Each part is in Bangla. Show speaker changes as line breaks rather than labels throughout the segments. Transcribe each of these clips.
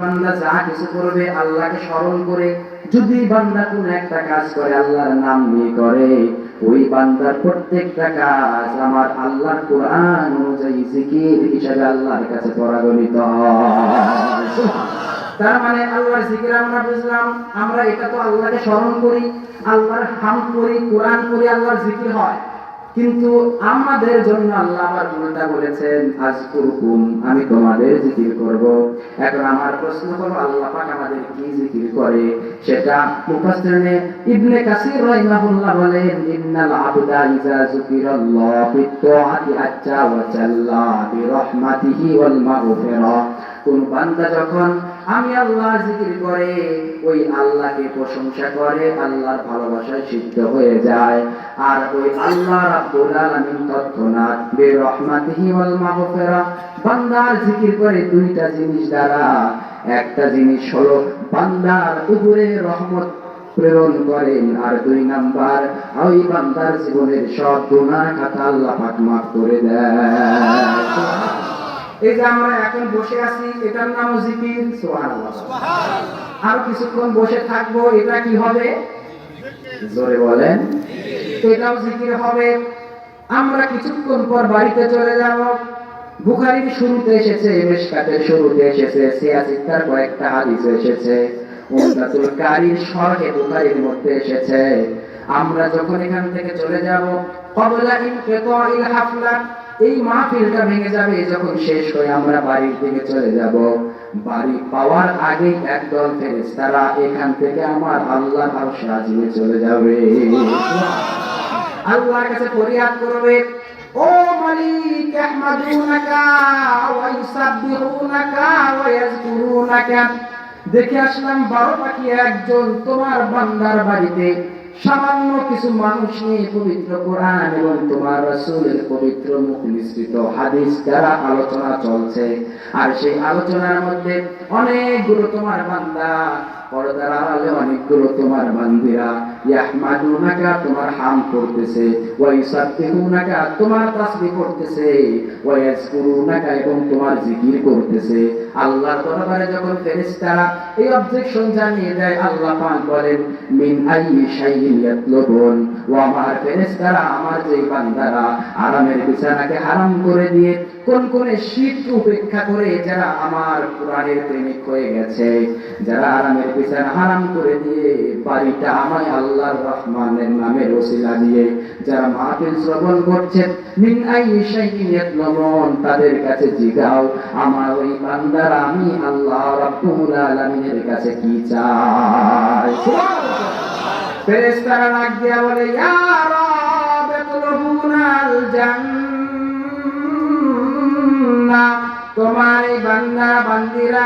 বান্দা যা কিছু করবে আল্লাহকে স্মরণ করে, যদি বান্দা কোন একটা কাজ করে আল্লাহর নাম নিয়ে করে, ওই বান্দার প্রত্যেকটা কাজ আমার আল্লাহর কোরআন অনুযায়ী জিকির হিসাবে আল্লাহর কাছে পরাগণিত হয়। তার মানে আল্লাহর জিকির আমরা বুঝলাম, আমরা এটা তো আল্লাহকে স্মরণ করি, আল্লাহর হামদ করি, কোরআন করি, আল্লাহর জিকির হয়। কিন্তু আমাদের জন্য আল্লাহ আবার উল্টা বলেছেন, আযকুরকুম, আমি তোমাদের জিকির করব। এখন আমার প্রশ্ন হলো, আল্লাহ পাক আমাদের কি জিকির করে? সেটা মুফাসসিরিনে ইবনে কাসির রাহিমাহুল্লাহ বলেন, ইন্নাল আবদা ইযা যুকিরাল্লাহ বিত্তাআতি আজ্জা ওয়া জাল্লা বিরহমাতিহি ওয়াল মাগফিরা। কোন বান্দা যখন আমি আল্লাহর জিকির করে, ওই আল্লাহকে প্রশংসা করে, আল্লাহর ভালোবাসায় সিদ্ধ হয়ে যায়। আর ওই আল্লাহ রাব্বুল আলামিন তৎক্ষণাৎ বিরহমাতিহি ওয়াল মাগফিরা, বান্দার জিকির করে দুইটা জিনিস দ্বারা। একটা জিনিস হলো বান্দার উপরে রহমত প্রেরণ করেন, আর দুই নাম্বার ওই বান্দার জীবনের সব গুনাহ খাতা আল্লাহ পাক মাফ করে দেয়। এই যে আমরা এখন বসে আছি, এটার নাম জিকির। সুবহানাল্লাহ। আর কিছুক্ষণ বসে থাকবো, এটা কি হবে? জোরে বলেন। এটাও জিকির হবে। আমরা কিছুক্ষণ পর বাড়িতে চলে যাব। বুখারীর শুরুতে এসেছে, মিশকাতের শুরুতে এসেছে, সিয়াসিত্তার কয়েকটা হাদিস এসেছে, উমদাতুল কারীর শরহে বুখারীর মধ্যে এসেছে। আমরা যখন এখান থেকে চলে যাব, ক্বাবলা ইনকিতাইল হাফলা, এই মাহফিলটা ভেঙে যাবে, যখন শেষ হয়ে আমরা বাড়ির দিকে চলে যাব, বাড়ি পাওয়ার আগে একদল ফেরেশতারা এখান থেকে আমার আল্লাহর আরশে আজিমে চলে যাবে। আল্লাহর কাছে ফরিয়াদ করবে, ও মালিক, আহমাদুনাকা ওয়া ইউসাব্বিহুনাকা ওয়া ইয়াযকুরুনাকা। দেখে আসলাম 12 পাখি একজন তোমার বান্দার বাড়িতে সামান্য কিছু মানুষ নিয়ে পবিত্র কোরআন এবং তোমার রাসূলের পবিত্র মুখ নিঃসৃত হাদিস দ্বারা আলোচনা চলছে। আর সেই আলোচনার মধ্যে অনেকগুলো তোমার বান্দা, পর্দার আড়ালে অনেকগুলো তোমার বান্দিরা ইয়াহমাদুনাকা, তোমার হাম করতেছে, ওয়া ইউসাব্বিহুনাকা, তোমার তাসবিহ করতেছে, ওয়া ইয়াযকুরুনাকা, এবং তোমার জিকির করতেছে। আল্লাহর দরবারে যখন ফেরেশতারা এই অবজেকশন জানিয়ে দেয়, আল্লাহ পাক বলেন, মিন আইয়ি শাইইন ইয়াতলুবুন, ও আমার ফেরেশতারা, আমার যেই বান্দারা আরামের বিছানাকে হারাম করে দিয়ে কোন কোন শীত উপেক্ষা করে যারা আমার কোরআনের প্রেমিক হয়ে গেছে, যারা আরামের বিছানা হারাম করে দিয়ে বাড়িটা আমায় আল্লাহর রহমানের নামের ওসিলা দিয়ে যারা মাহফিল শ্রবণ করছে, মিন আইয়ি শাইইন ইয়াতলুবুন, তাদের কাছে জিগাও আমার ওই বান্দারা আমি আল্লাহ রাব্বুল আলামিনের কাছে কি চায়। সুবহানাল্লাহ। ফেরেশতারা ডাক দিয়া বলে, ইয়া রাব ইয়াতলুবুনাল জান্নাহ, তোমার এই বান্দা বান্দিরা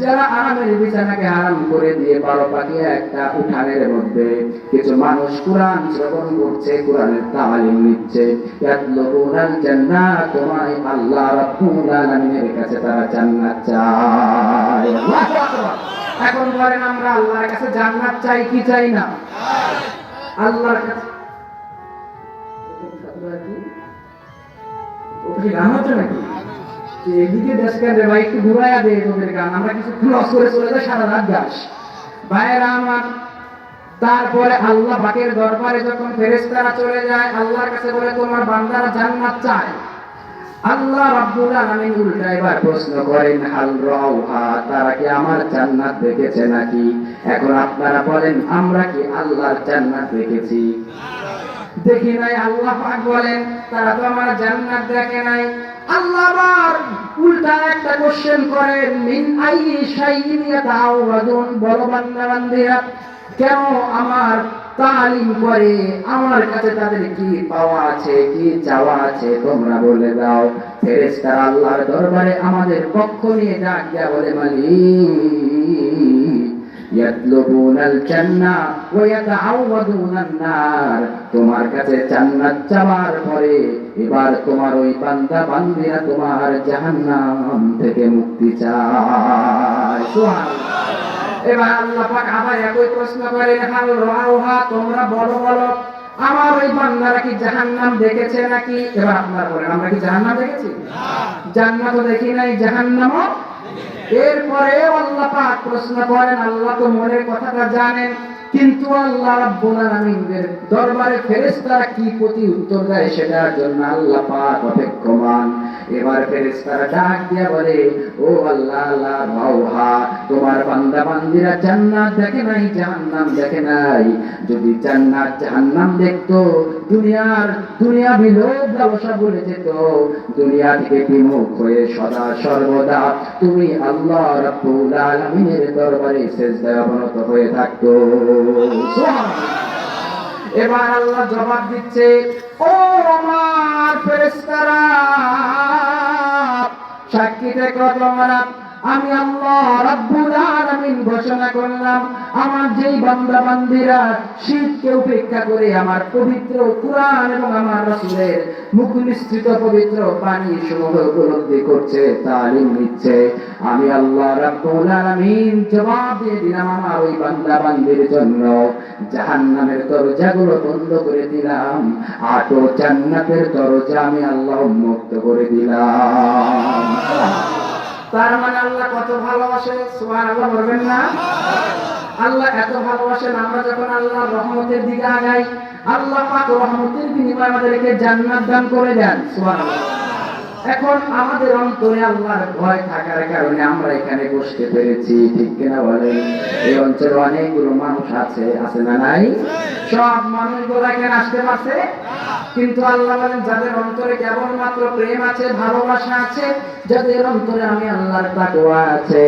যারা আরামের বিছানাকে হারাম করে দিয়ে 12 পাখি একটা উঠানের মধ্যে কিছু মানুষ কোরআন শ্রবণ করছে, কোরআনের তালিম নিচ্ছে, ইয়াতলুবুনাল জান্নাহ, তোমার আল্লাহ রাব্বুল আলামিনের কাছে তারা জান্নাত চায়। আল্লাহু আকবার। এখন বলেন, আমরা আল্লাহর কাছে জান্নাত চাই কি চাই না? আল্লাহর কাছে ওকে গান হচ্ছে নাকি? এদিকে দেশকে রে ভাই, একটু ঘুরাইয়া দে তোদের গান, আমরা কিছু ক্রস করে চলে যাই, সারা রাত গাস ভাইরা আমার। তারপরে আল্লাহ পাকের দরবারে যখন ফেরেশতারা চলে যায়, আল্লাহর কাছে বলে, তোমার বান্দারা জান্নাত চায়। আল্লাহ রাব্বুল আলামিন উল্টা এবার প্রশ্ন করেন, হাল রাউহা, তারা কি আমার জান্নাত দেখেছে নাকি? এখন আপনারা বলেন, আমরা কি আল্লাহর জান্নাত দেখেছি? দেখি নাই। আল্লাহ পাক বলেন, তারা তো আমার জান্নাত দেখে নাই। আল্লাহ আবার উল্টা একটা কোশ্চেন করেন, মিন আইয়ি শাইইন ইয়াতাআওয়াদুন, বড় বান্দা বান্দিরা কেন আমার তালিম করে, আমার কাছে তাদের কি পাওয়া আছে, কি চাওয়া আছে, তোমরা বলে দাও। ফেরেশতারা আল্লাহর দরবারে আমাদের পক্ষ নিয়ে ডাক দিয়া বলে, মালিক, ইয়াতলুবুনাল জান্নাহ ওয়া ইয়াতাআওয়াদুনান নার, তোমার কাছে জান্নাত চাওয়ার পরে এবার তোমার ওই বান্দা বান্দিরা তোমার জাহান্নাম থেকে মুক্তি চায়। সুবহানাল্লাহ। এবার আল্লাহ পাক আবার একই প্রশ্ন করেন, হাল রাউহা, তোমরা বলো বলো আমার ওই বান্দারা কি জাহান্নাম দেখেছে নাকি? এবার আপনারা বলেন, আমরা কি জাহান্নাম দেখেছি? না, জান্নাতও দেখি নাই, জাহান্নামও। এরপরে আল্লাহ পাক প্রশ্ন করেন, আল্লাহ তো মনের কথাটা জানেন, কিন্তু আল্লাহ রাব্বুল আলামিনের দরবারে ফেরেশতারা কি প্রতি উত্তর দেয় সেটার জন্য আল্লাহ পাক অপেক্ষমান। এবার ফেরেশতারা ডাক দিয়ে বলে, ও আল্লাহ, আল্লাহ ভাওহা, তোমার বান্দা বান্দিরা জান্নাত দেখে নাই, জাহান্নাম দেখে নাই। যদি জান্নাত জাহান্নাম দেখতো, দুনিয়া বিলোপ ব্যবসা বলে যেত, দুনিয়া থেকে বিমুখ হয়ে সদা সর্বদা তুমি আল্লাহ রাব্বুল আলামিনের দরবারে সিজদায় অবনত হয়ে থাকতো। এবার আল্লাহ জবাব দিচ্ছে, ও আমার ফেরেশতারা, সাক্ষী থেকো তোমরা, আমি আল্লাহ রাব্বুল আলামিন ঘোষণা করলাম, আমার যেই বান্দা বান্দিরা শীতকে উপেক্ষা করে আমার পবিত্র কুরআন এবং আমার রাসূলের মুখ নিঃসৃত পবিত্র বাণী সমূহ উপলব্ধি করছে, তালিম নিচ্ছে, আমি আল্লাহ রাব্বুল আলামিন জবাব দিয়ে দিলাম, আমার ওই বান্দা বান্দির জন্য জাহান্নামের দরজাগুলো বন্ধ করে দিলাম, আর জান্নাতের দরজা আমি আল্লাহ উন্মুক্ত করে দিলাম। তার মানে আল্লাহ কত ভালোবাসে, সুবহানাল্লাহ বলবেন না? আল্লাহ এত ভালোবাসেন, আমরা যখন আল্লাহর রহমতের দিকে আগাই, আল্লাহ পাক রহমতের বিনিময়ে আমাদেরকে জান্নাত দান করে দেন, সুবহানাল্লাহ। এখন আমাদের অন্তরে আল্লাহর ভয় থাকার কারণে আমরা এখানে বসতে পেরেছি, ঠিক কিনা বলেন? এই অঞ্চলে অনেকগুলো মানুষ আছে না নাই? সব মানুষগুলো এখানে আসতে পারছে? কিন্তু আল্লাহ বলেন, যাদের অন্তরে কেবলমাত্র প্রেম আছে, ভালোবাসা আছে, যাদের অন্তরে আমি আল্লাহর তাকওয়া আছে,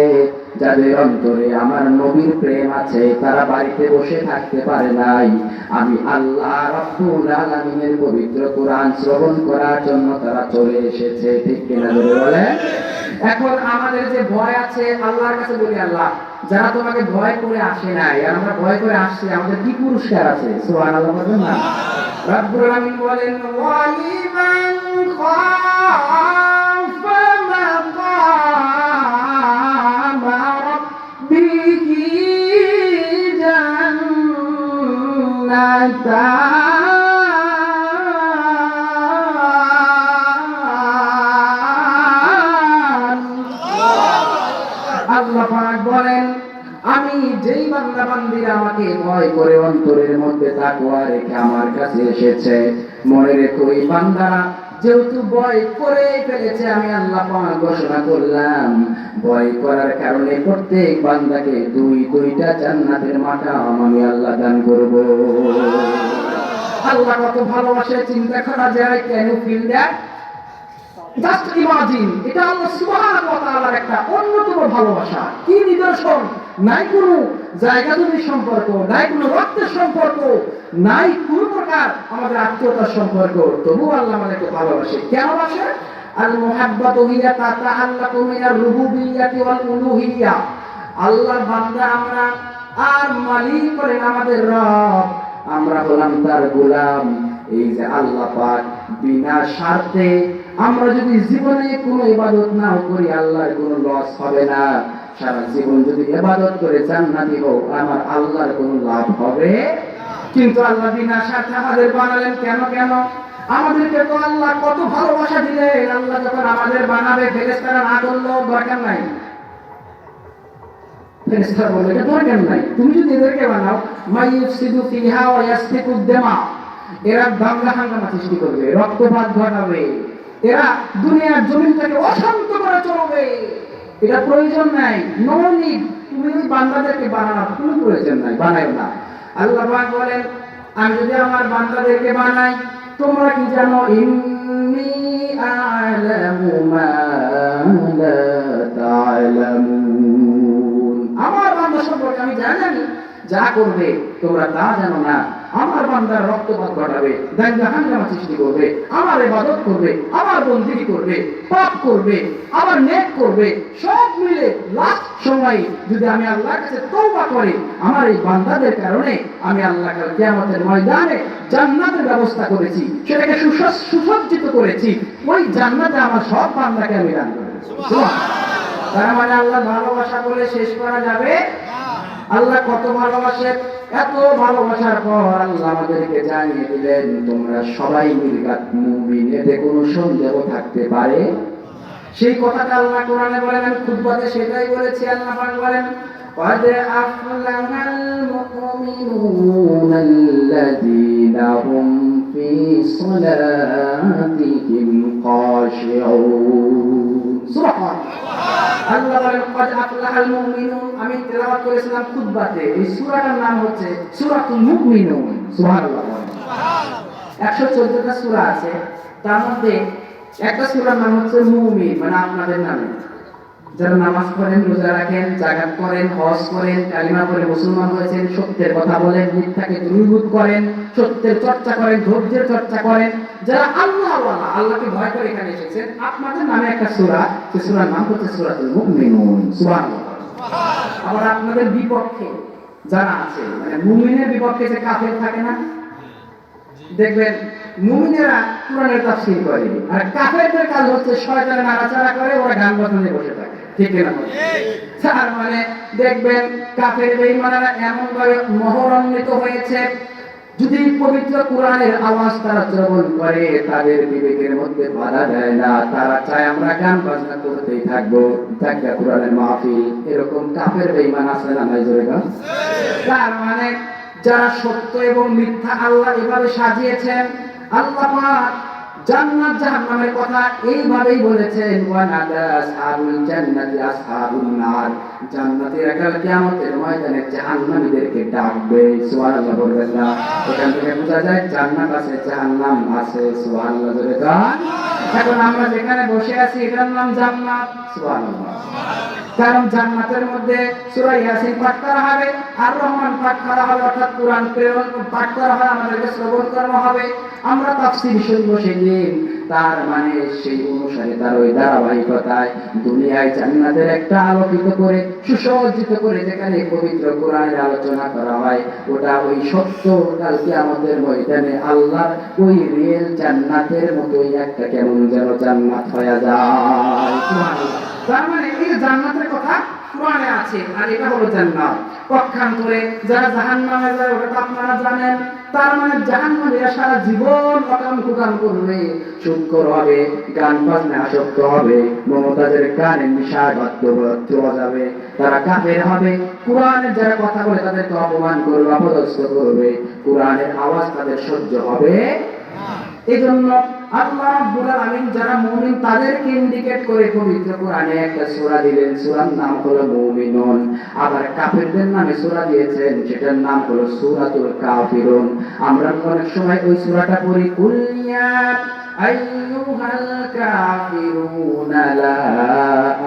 যাদের অন্তরে আমার নবীর প্রেম আছে, তারা বাড়িতে বসে থাকতে পারে নাই, আমি আল্লাহ রাব্বুল আলামিনের পবিত্র কোরআন শ্রবণ করার জন্য তারা চলে এসেছে, ঠিক কিনা বলে? এখন আমাদের যে ভয় আছে, আল্লাহর কাছে বলি, আল্লাহ, যারা তোমাকে ভয় করে আসে নাই, আর আমরা ভয় করে আসছি, আমাদের কি পুরস্কার আছে? সুবহানাল্লাহ বলবেন না? রাব্বুল আলামিন বলেন, ওয়ালিমান খাফা মাকামা রাব্বিহি জান্নাতান। আল্লাহ পাক বলেন, আমি যেই বান্দা বান্দিরা আমাকে ভয় করে অন্তরের মধ্যে তাকওয়া রেখে আমার কাছে এসেছে, মনে রেখো এই বান্দারা যেহেতু ভয় করে ফেলেছে, আমি আল্লাহ পাক ঘোষণা করলাম, ভয় করার কারণে প্রত্যেক বান্দাকে দুইটা জান্নাতের মাকাম আমি আল্লাহ দান করব। আল্লাহ কত ভালোবাসে চিন্তা করা যায়? কেন ফিল দ্যাট? জাস্ট ইমাজিন, এটা আল্লাহ সুবহানাহু ওয়া তাআলার একটা অন্যতম ভালোবাসা। কি নিদর্শন? নাই কোনো জায়গা জমির সম্পর্ক, নাই কোনো রক্তের সম্পর্ক, নাই কোনো প্রকার আমাদের আত্মীয়তার সম্পর্ক, তবু আল্লাহ আমাদেরকে ভালোবাসে। কেন বাসে? আল মুহাব্বাতু হিয়া তাতাআল্লাকু মিনার রুবুবিয়্যাতি ওয়াল উলুহিয়্যা। আল্লাহর বান্দা আমরা, আর মালিক হলেন আমাদের রব, আমরা হলাম তার গোলাম। এই যে আল্লাহ পাক বিনা স্বার্থে আমরা যদি জীবনে কোনো ইবাদত নাও করি, আল্লাহর কোনো লস হবে না। সারা জীবন যদি ইবাদত করে জান্নাতি হও, আমার আল্লাহর কোনো লাভ হবে? কিন্তু আল্লাহ বিনা স্বার্থে আমাদের বানালেন। কেন? আমাদেরকে তো আল্লাহ কত ভালোবাসা দিলেন। আল্লাহ যখন আমাদের বানাবে, ফেরেশতারা না করলেও দরকার নাই। ফেরেশতারা বলে, এটা দরকার নাই, তুমি যদি এদেরকে বানাও, মাইয়ুফসিদু ফিহা ওয়া ইয়াসফিকুদ দিমা, এরা দাঙ্গা হাঙ্গামা সৃষ্টি করবে, রক্তপাত ঘটাবে, এরা দুনিয়ার জমিনটাকে অশান্ত করে চলবে, এটা প্রয়োজন নাই, নো নিড। তুমি ওই বান্দাদেরকে বানানোর কোনো প্রয়োজন নাই, বানায়ও না। আল্লাহ পাক বলেন, আমি যদি আমার বান্দাদেরকে বানাই, তোমরা কি জানো, ইন্নী আ'লামু মা লা তা'লামুন, আমার বান্দা সম্পর্কে আমি জানি, যা করবে তোমরা তা জানো না। আমার বান্দার রক্তপাত ঘটাবে, দাঙ্গা হাঙ্গামা সৃষ্টি করবে, আমার ইবাদত করবে, আমার বন্দেগী করবে, পাপ করবে, আবার নেক করবে, সব মিলে লাস্ট সময় যদি আমি আল্লাহর কাছে তওবা করি, আমার এই বান্দাদের কারণে আমি আল্লাহ কাল কিয়ামতের ময়দানে জান্নাতের ব্যবস্থা করেছি, সেটাকে সুসজ্জিত করেছি। ওই জান্নাতে আমার সব বান্দাকে আমি দান করেছি। সুবহানাল্লাহ। তার মানে আল্লাহ ভালোবাসা বলে শেষ করা যাবে? আল্লাহ কত ভালোবাসে। এত ভালোবাসার পর আল্লাহ আমাদেরকে জানিয়ে দিলেন, তোমরা সবাই নির্ঘাত মুমিন, এতে কোনো সন্দেহ থাকতে পারে? সেই কথাটা আল্লাহ কোরআনে বলেন, আমি খুতবাতে সেটাই বলেছি। আল্লাহ পাক বলেন, قد أفلح المؤمنون الذين هم في صلاتهم خاشعون سبحان আল্লাহ বলেন قد أفلح المؤمنون আমি তেলাওয়াত করেছিলাম খুতবাতে এই সূরাটার নাম হচ্ছে সূরাতুল মুমিনুন সুবহানাল্লাহ 114টা সূরা আছে তার মধ্যে একটা সূরার নাম হচ্ছে মুমিন মানে আপনাদের নামে যারা নামাজ পড়েন রোজা রাখেন যাকাত করেন হজ করেন কালিমা পড়ে মুসলমান হয়েছেন সত্যের কথা বলেন মিথ্যাকে দূরীভূত করেন সত্যের চর্চা করেন ধৈর্যের চর্চা করেন যারা আল্লাহওয়ালা আল্লাহকে ভয় করে এখানে এসেছেন আপনাদের নামে একটা সূরা সেই সূরার নাম হচ্ছে সূরাতুল মুমিনুন সুবহানাল্লাহ আবার আপনাদের বিপক্ষে যারা আছে মানে মুমিনের বিপক্ষে যে কাফের থাকে না দেখবেন মুমিনেরা কোরআনের তাফসীর করে আর কাফেরদের কাজ হচ্ছে শয়তানের নাড়াচাড়া করে ওরা গান বাজনায় বসে থাকে ঠিক না তার মানে দেখবেন কাফের বেঈমানরা এমন ভাবে মোহরান্বিত হয়েছে যদি পবিত্র কোরআনের আওয়াজ তারা শ্রবণ করে তাদের বিবেকের মধ্যে বাধা দেয় না তারা চায় আমরা গান বাজনা করতেই থাকবো থাকবে কোরআনের মাহফিল এরকম কাফের বেঈমান আছে না নাই জোরে গান তার মানে যারা সত্য এবং মিথ্যা আল্লাহ এভাবে সাজিয়েছেন আল্লাহ পাক জান্নাত জাহান্নামের কথা এইভাবেই বলেছেন ওয়া নাদা আসহাবুল জান্নাতি আসহাবুন নার জান্নাতীরা কাল কিয়ামতের ময়দানে জাহান্নামীদেরকে ডাকবে সুবহানাল্লাহ বলবেন না এখান থেকে বোঝা যায় জান্নাত আছে জাহান্নাম আছে সুবহানাল্লাহ জোরে গান এখন আমরা যেখানে বসে আছি এটার নাম জান্নাত সুবহানাল্লাহ কারণ জান্নাতের মধ্যে সূরা ইয়াসিন পাঠ করা হবে আর রহমান পাঠ করা হবে অর্থাৎ কোরআন প্রেরণ পাঠ করা হবে আমাদেরকে শ্রবণ করানো হবে আমরা তাফসীর শুনবো সেদিন তার মানে সেই অনুসারে তার ওই ধারাবাহিকতায় দুনিয়ায় জান্নাতের একটা আলোকিত করে সুসজ্জিত করে যেখানে পবিত্র কোরআনের আলোচনা করা হয় ওটা ওই সত্য কাল কিয়ামতের ময়দানে আল্লাহর ওই রিয়েল জান্নাতের মতোই একটা কেমন যেন জান্নাত হয়ে যায় সুবহানাল্লাহ তার মানে এই জান্নাতের কথা কোরআনে আছে আর এটা হলো জান্নাত পক্ষান্তরে যারা জাহান্নামে যায় ওটা আপনারা জানেন তার মানে জাহান্নামীরা সারা জীবন অকাম কুকাম করবে সুদখোর হবে গান বাজনায় আসক্ত হবে মমতাজের গানে নিশায় বাদ্য বাজাবে তারা কাফের হবে কোরআনের যারা কথা বলে তাদেরকে অপমান করবে অপদস্থ করবে কোরআনের আওয়াজ তাদের সহ্য হবে এজন্য আল্লাহ রাব্বুল আলামিন যারা মুমিন তাদেরকে ইন্ডিকেট করে পবিত্র কোরআনে একটা সূরা দিলেন সূরার নাম হলো মুমিনুন আবার কাফিরদের নামে সূরা দিয়েছেন সেটার নাম হলো সূরাতুল কাফিরুন আমরা অনেক সময় ওই সূরাটা পড়ি কুল ইয়া আইয়ুহাল কাফিরুনা লা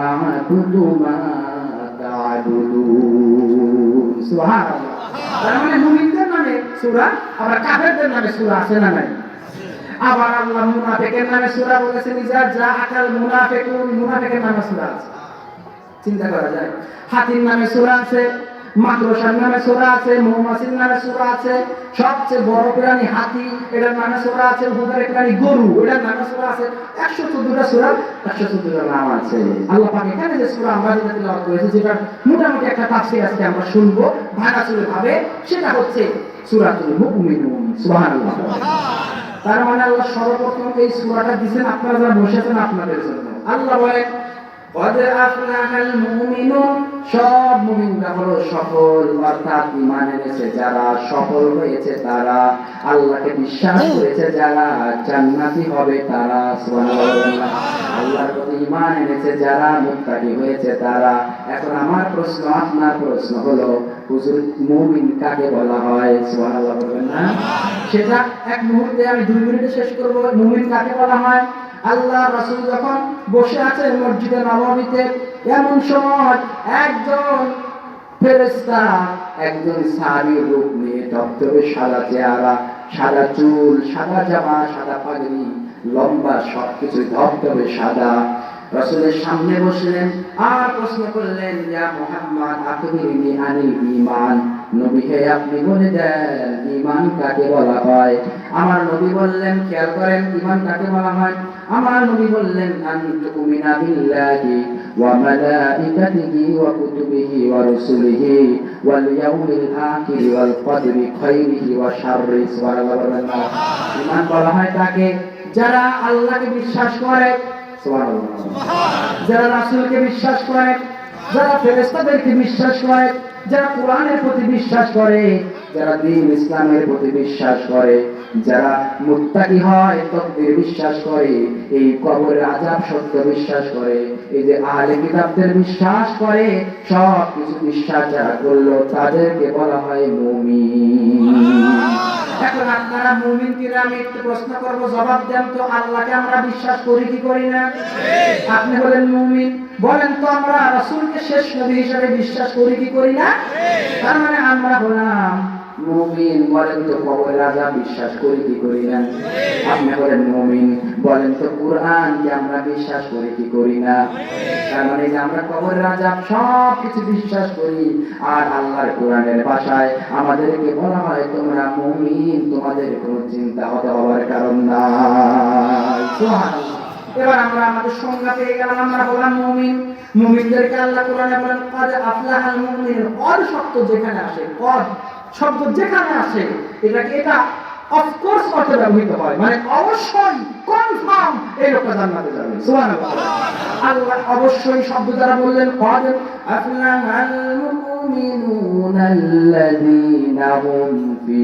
আ'বুদু মা তা'বুদুন সুবহানাল্লাহ তার মানে মুমিনদের নামে সূরা আবার কাফিরদের নামে সূরা আছে না নাই আবার আল্লাহ মুনাফিকের নামে সূরা বলেছেন ইজা জাআকাল মুনাফিকুন মুনাফিকের নামে সূরা আছে চিন্তা করা যায় হাতির নামে সূরা আছে মাকড়সার নামে সূরা আছে মৌমাছির নামে সূরা আছে সবচেয়ে বড় প্রাণী হাতি এটার নামে সূরা আছে উপকারী প্রাণী গরু এটার নামে সূরা আছে 114টা সূরা 114টা নাম আছে আল্লাহ পাক এখানে যে সূরা আমরা যেটা তেলাওয়াত করেছি যেটা মোটামুটি একটা তাফসীর আজকে আমরা শুনবো ভাঙাচুরে ভাবে সেটা হচ্ছে সূরাতুল মুমিনুন সুবহানাল্লাহ তার মানে আল্লাহ সর্বপ্রথম এই সূরাটা দিবেন আপনারা যারা বসে আছেন আপনাদের জন্য আল্লাহ বলেন قد أفلح المؤمنون সব মুমিনরা হলো সফল অর্থাৎ ঈমান এনেছে যারা সফল হয়েছে তারা আল্লাহকে বিশ্বাস করেছে যারা জান্নাতি হবে তারা সুবহানাল্লাহ আল্লাহর প্রতি ঈমান এনেছে যারা মুত্তাকি হয়েছে তারা এখন আমার প্রশ্ন আপনার প্রশ্ন হলো হুজুর মুমিন কাকে বলা হয় সুবহানাল্লাহ বলবেন না সেটা এক মুহূর্তে আমি 2 মিনিটে শেষ করব মুমিন কাকে বলা হয় আল্লাহ রাসূল যখন বসে আছেন মসজিদে নববীতে এমন সময় একজন ফেরেশতা একজন সাহাবীর রূপ নিয়ে টপটপে সাদা চেহারা সাদা চুল সাদা জামা সাদা পাগড়ি লম্বা সবকিছু ধবধবে সাদা রাসূলের সামনে বসলেন আর প্রশ্ন করলেন ইয়া মুহাম্মদ আখবিরনি আনিল ঈমান নবী হে আপনি বলে দেন ঈমান কাকে বলা হয় আমার নবী বললেন খেয়াল করেন ঈমান কাকে বলা হয় আমার নবী বললেন আনতুমিনা বিল্লাহি ওয়া মালাইকাতিহি ওয়া কুতুবিহি ওয়া রাসূলিহি ওয়াল ইয়াউমিল আখির ওয়াল কদরি খাইরিহি ওয়া শাররি সুবহানাল্লাহ ঈমান বলা হয় তাকে যারা আল্লাহকে বিশ্বাস করে সুবহানাল্লাহ যারা রাসূলকে বিশ্বাস করে যারা ফেরেশতাদেরকে বিশ্বাস করে, যারা কোরআনের প্রতি বিশ্বাস করে, যারা দ্বীন ইসলামের প্রতি বিশ্বাস করে, যারা মুত্তাকি হয়, তাকদীর বিশ্বাস করে, এই কবরের আযাব সত্য বিশ্বাস করে, এই যে আহলে কিতাবদের বিশ্বাস করে, সব কিছু বিশ্বাস যারা করলো তাদেরকে বলা হয় মুমিন। এখন আপনারা মুমিন কিনা আমি একটু প্রশ্ন করব, জবাব দেন তো। আল্লাহকে আমরা বিশ্বাস করি কি করি না? আপনি বলেন মুমিন, বলেন তো আমরা রাসূলকে শেষ নবী হিসেবে বিশ্বাস করি কি করি না? তার মানে আমরা হলাম মুমিন। বলেন তো কবরের আযাব বিশ্বাস করি কি করি না? আপনি বলেন মুমিন, বলেন তো কোরআনকে আমরা বিশ্বাস করি কি করি না? তার মানে যে আমরা কবরের আযাব সব কিছু বিশ্বাস করি। আর আল্লাহর কোরআনের ভাষায় আমাদেরকে বলা হয় তোমরা মুমিন, তোমাদের কোনো চিন্তা হওয়ার কারণ নাই। সুবহানাল্লাহ। এবার আমরা আমাদের সংজ্ঞা পেয়ে গেলাম, আমরা হলাম মুমিন। মুমিনদেরকে আল্লাহ কোরআনে বলেন কদ আফলাহাল মুমিনুন। কদ শব্দ যেখানে আসে, কদ শব্দ যেখানে আসে, এটা অফকোর্স অর্থে ব্যবহৃত হয়, মানে অবশ্যই, কনফার্ম এই লোকটা জান্নাতে যাবে। সুবহানাল্লাহ। আল্লাহ অবশ্যই শব্দ দ্বারা বললেন কদ আফলাহাল মুমিনুনাল্লাযীনা হুম ফি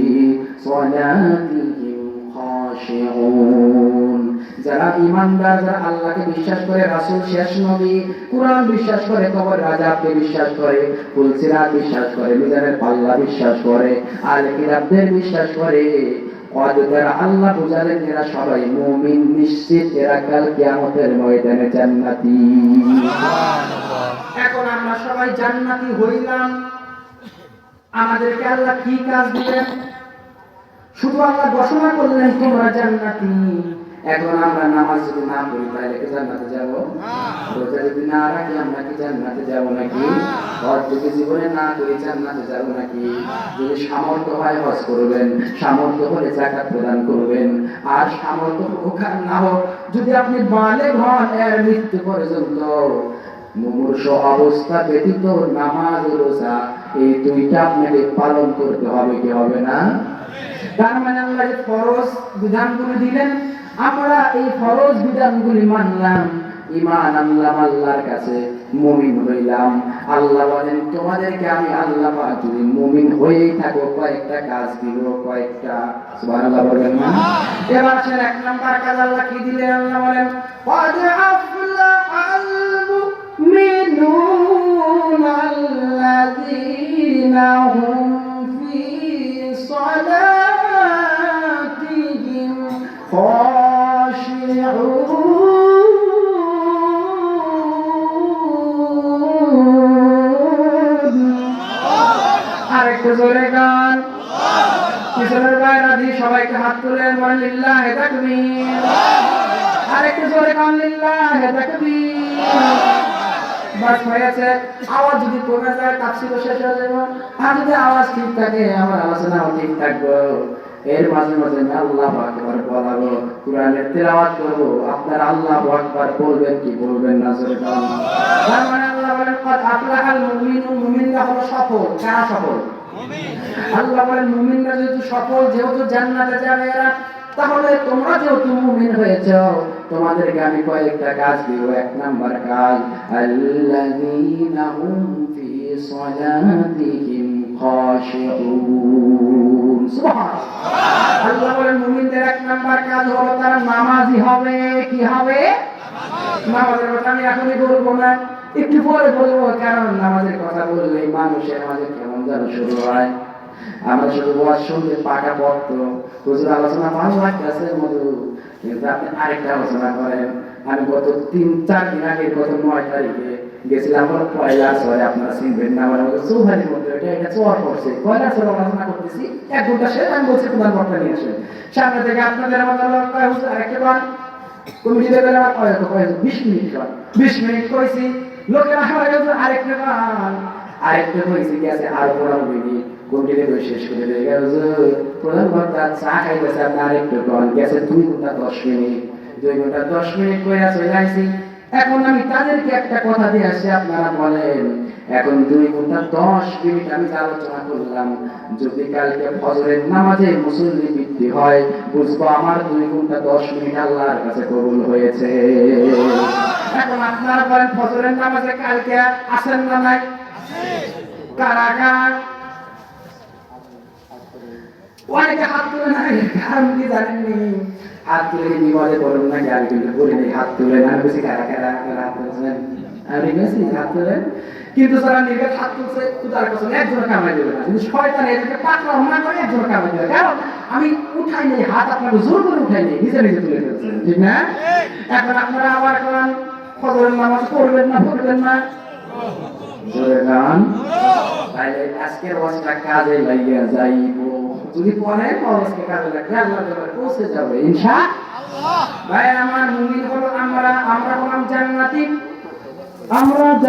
সালাতিহিম খাশিউন। যারা ঈমানদার, যারা আল্লাহকে বিশ্বাস করে, রাসূল শেষ নবী, কুরআন বিশ্বাস করে, কবরের আযাবকে বিশ্বাস করে, ফুলসিরাত বিশ্বাস করে, মিজানের পাল্লা বিশ্বাস করে, আহলে কিতাবদের বিশ্বাস করে, যারা আল্লাহ বুঝালেন এরা সবাই মুমিন, নিশ্চিত এরা কাল কিয়ামতের ময়দানে জান্নাতি। এখন আমরা সবাই জান্নাতি হইলাম, আমাদেরকে আল্লাহ কি কাজ দিলেন? শুধু আল্লাহ ঘোষণা করলেন তোমরা জান্নাতি। এখন আমরা নামাজ যদি না পড়ি তাহলে কি জান্নাতে যাব? রোজা যদি না রাখি আমরা কি জান্নাতে যাব নাকি? হজ যদি জীবনে না করি জান্নাতে যাব নাকি? যদি সামর্থ্য হয় হজ করবেন, সামর্থ্য হলে যাকাত প্রদান করবেন, আর সামর্থ্য হোক আর না হোক, যদি আপনি বালেগ হন এর মৃত্যু পর্যন্ত মুমূর্ষ অবস্থা ব্যতীত নামাজ রোজা এই দুইটা আপনাকে পালন করতে হবে, কি হবে না? তার মানে আল্লাহ যে ফরজ বিধানগুলি দিলেন, আমরা এই ফরজ বিধানগুলি মানলাম, ঈমান আনলাম, আল্লাহর কাছে মুমিন হইলাম। আল্লাহ বলেন তোমাদেরকে আমি আল্লাহ পাক যদি মুমিন হয়েই থাকো কয়েকটা কাজ দিব, কয়েকটা। সুবহানাল্লাহ বলবেন না? এবার আসেন এক নাম্বার কাজ আল্লাহ কি দিলেন? আল্লাহ বলেন ক্বাদ আফলাহাল মুমিনুনা আল্লাযীনা হুম ফি সালাতিহিম আরেকটু জোরে গান। পিছনের বাইরা দিয়ে সবাইকে হাত তুলে বলেন লিল্লাহি তাকবীর। আরেকটু জোরে গান লিল্লাহি তাকবীর। বাস হয়েছে। আওয়াজ যদি কমে যায় তাফসীর শেষ হয়ে যাবে, আর যদি আওয়াজ ঠিক থাকে আমার আলোচনা ঠিক থাকবে। এর মাঝে মাঝে আমি আল্লাহু আকবার বলবো, কোরআনের তেলাওয়াত করব, আপনারা আল্লাহু আকবার বলবেন কি বলবেন না? জোরে বলুন। তার মানে আল্লাহ বলেন কদ আফলাহাল মুমিনুন, মুমিনরা হলো সফল। কারা সফল? মুমিন। আল্লাহ বলেন মুমিনরা যেহেতু সফল, যেহেতু জান্নাতে যাবে এরা, তাহলে তোমরা যেহেতু মুমিন হয়েছো তোমাদেরকে আমি কয়েকটা কাজ দিব। এক নাম্বার কাজ আল্লাযীনা হুম ফি সালাতিহিম খাশিউন। সুবহানাল্লাহ। আল্লাহ বলেন মুমিনদের এক নাম্বার কাজ হলো তারা নামাজি হবে। কি হবে? নামাজের কথা আমি এখনই বলবো না, একটু পরে বলবো, কারণ নামাজের কথা বললেই মানুষের মাঝে কেমন যেন শুরু হয়। আমরা শুধু ওয়াজ শুনতে পাকা পড়তো, হুজুর আলোচনা ভালো লাগতেছে মধু, কিন্তু আপনি আরেকটা আলোচনা করেন। আমি গত 3-4 দিন আগে, গত 9 তারিখে গেছিলাম হলো পয়লা ছয়, আপনারা চিনবেন না, আমার চৌহানির মধ্যে এটা চর পড়ছে, পয়লা ছয় আলোচনা করতেছি 1 ঘন্টা শেষ। আমি বলছি তোমার বক্তা নিয়ে আসেন সামনে থেকে, আপনাদের আমাদের হুজুর আরেকটা গান কমিটি দেবেন, আমার 20 মিনিট গান, 20 মিনিট কইছি, লোকের আমার আরেকটা গান, আরেকটা কইছি কি আছে আর 15 মিনিট কমিটিতে বসে শেষ করে দিয়ে গেল। প্রধান বক্তা চা খাইতেছে, আপনি আরেকটু গান গেছে 2 ঘন্টা 10 মিনিট, 2 ঘন্টা 10 মিনিট কইরা চলে আইছি। এখন আমি তাদেরকে একটা কথা দিয়ে আসি, আপনারা বলেন এখন 2 ঘন্টা 10 মিনিট আমি আলোচনা করলাম, যদি কালকে ফজরের নামাজে মুসল্লি বৃদ্ধি হয়, বুঝবো আমার 2 ঘন্টা 10 মিনিট আল্লাহর কাছে কবুল হয়েছে। এখন আপনারা বলেন ফজরের নামাজে কালকে আসেন না নাই? কারা কারা? অনেকে হাত তুলে নাই, কারণ কি জানেননি? হাত তুলে বিপদে পড়ুন না, আমি কিন্তু বলিনি হাত তুলে না, আমি বেশি কারা কারা আপনারা হাত তুলছেন, আমি বেশি হাত তুলেন। কিন্তু যারা নির্ঘাত হাত তুলছে তার কাছে একজন কামাই দেবে না, কিন্তু শয়তান এদেরকে পাকড়াও না করে একজন কামাই দেবে। কারণ আমি উঠাই নেই হাত, আপনাকে জোর করে উঠাই নেই, নিজে নিজে তুলে ফেলছেন, ঠিক না? এখন আপনারা আবার কোন ফজরের নামাজ পড়বেন না, পড়বেন না? জোরে গান। তাইলে আজকের ওয়াজটা কাজে লাগিয়া যাইবো, যদি পরে ওয়াজকে কাজে লাগবে আল্লাহ দরবারে পৌঁছে যাবে ইনশাআল্লাহ। ভাই আমার মুমিন হলো আমরা হলাম জান্নাতি, আমরা